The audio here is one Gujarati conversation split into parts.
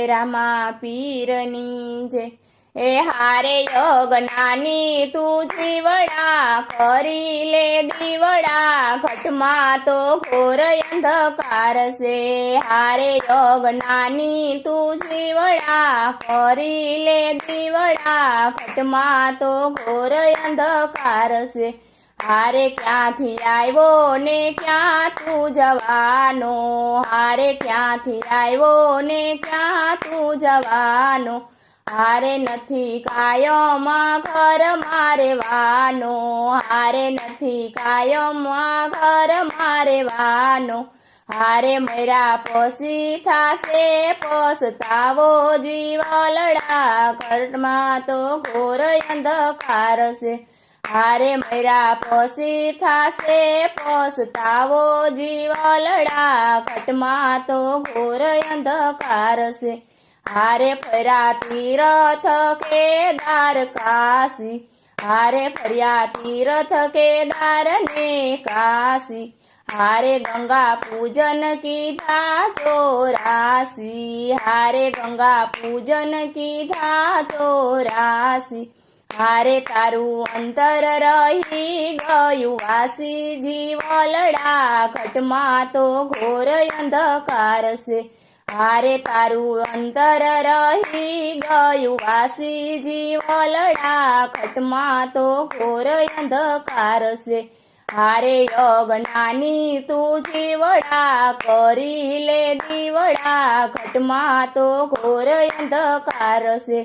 રામા પીરની જય। એ હારે યોગ નાની તું જીવડા કરી લે દીવડા ઘટમાં તો ઘોર અંધકાર છે। હારે યોગ નાની તું જીવડા કરી લે દીવડા ઘટમાં તો ઘોર અંધકાર છે। હારે ક્યાંથી આવ્યો ને ક્યાં તું જવાનો, હારે ક્યાંથી આવ્યો ને ક્યાં તું જવાનો, હારે નથી કાયમમાં ઘર મારેવાનો, હારે નથી કાયમમાં ઘર મારેવાનો, હારે મર્યા પછી થાશે પસ્તાવો જીવલડા ઘરમાં તો ઘોર અંધકાર છે। હારે મર્યા પછી થાશે પસ્તાવો જીવલડા ઘટમાં તો ઘોર અંધકાર છે। હારે ફર્યા તીરથ કેદાર કાશી, હારે ફર્યા તીરથ કેદાર ને કાશી, હારે ગંગા પૂજન કીધા 84, હારે ગંગા પૂજન કીધા 84, હારે તારું અંતર રહી ગયું વાસી જીવલડા ઘટમાં તો ઘોર અંધકાર છે। હારે તારું અંતર રહી ગયું વાસી જીવલડા ઘટમાં તો ઘોર અંધકાર છે। હારે યોગ નાની તું જીવડા કરી લે દીવડા ઘટમાં તો ઘોર અંધકાર છે।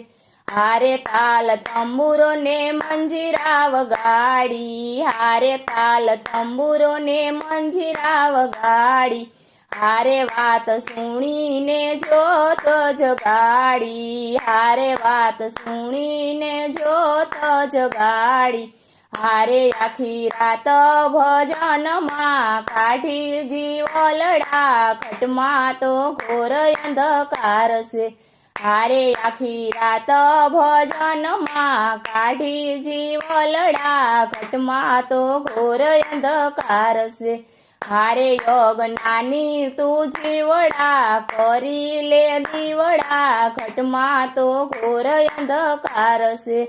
હારે તાલ તંબુરો ને મંજીરા વગાડી, હારે તાલ તંબુરો ને મંજીરા વગાડી, હારે વાત સુણીને જોત જગાડી, હારે વાત સુણીને જોત જગાડી, હારે આખી રાત ભજનમાં કાઢી જીવલડા ઘટમાં તો ઘોર અંધકાર છે। હારે આખી રાત ભજનમાં કાઢી જીવલડા ઘટમાં તો ઘોર અંધકાર છે। હારે યોગ નાની તું જીવડા કરી લે દીવડા ઘટમાં તો ઘોર અંધકાર છે।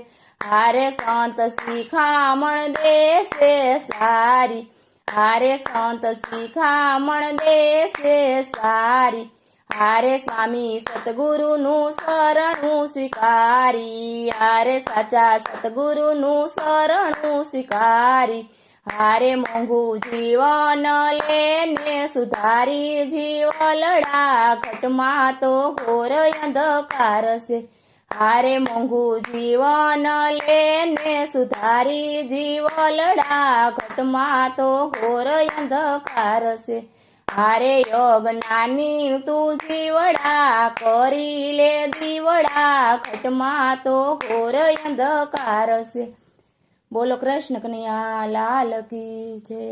હારે સંત શિખામણ દેશે સારી, હારે સંત શિખામણ દેશે સારી, હારે સ્વામી સતગુરુનું શરણું સ્વીકારી, હારે સાચા સતગુરુનું શરણું સ્વીકારી, હારે મોંઘું જીવન લેને સુધારી જીવલડા ઘટમાં તો ઘોર અંધકાર છે। હારે મોંઘું જીવન લેને સુધારી જીવલડા ઘટમાં તો ઘોર અંધકાર છે। હારે યોગ નાની તું જીવડા કરી લે દીવડા ઘટમાં તો ઘોર અંધકાર છે। બોલો કૃષ્ણ કનૈયા લાલ કી જય।